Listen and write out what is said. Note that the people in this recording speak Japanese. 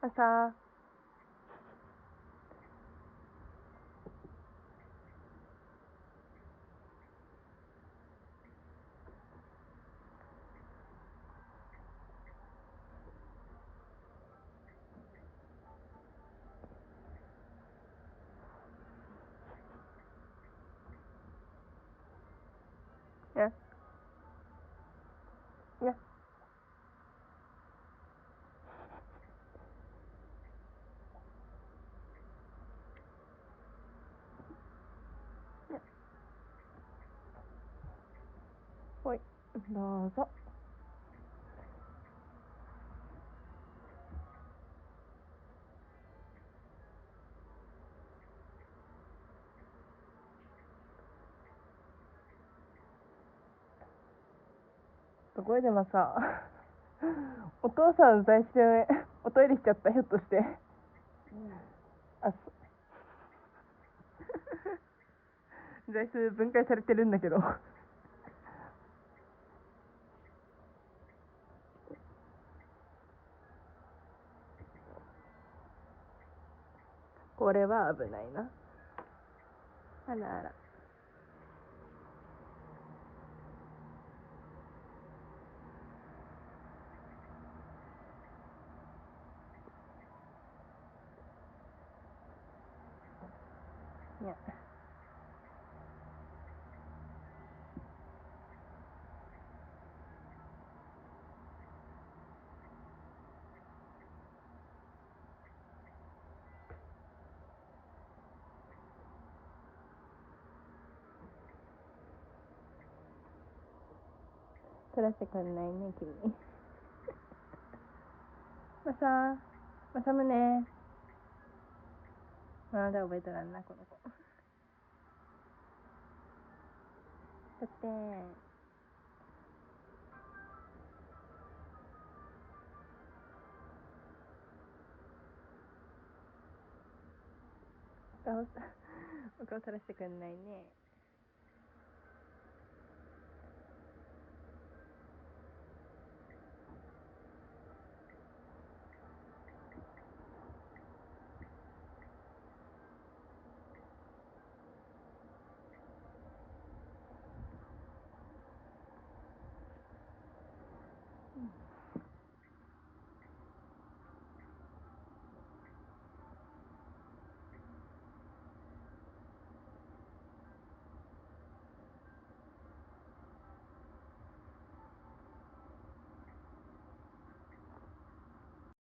朝、や、や、ほい、どうぞ。これでもさ、お父さんの在室おトイレしちゃった、ひょっとして。あ、在室分解されてるんだけど。これは危ないな。あらあら。いや。取らせてくんないね、君。まさむね。まだ覚えとらんな、この子。だって、お顔さらしてくんないね。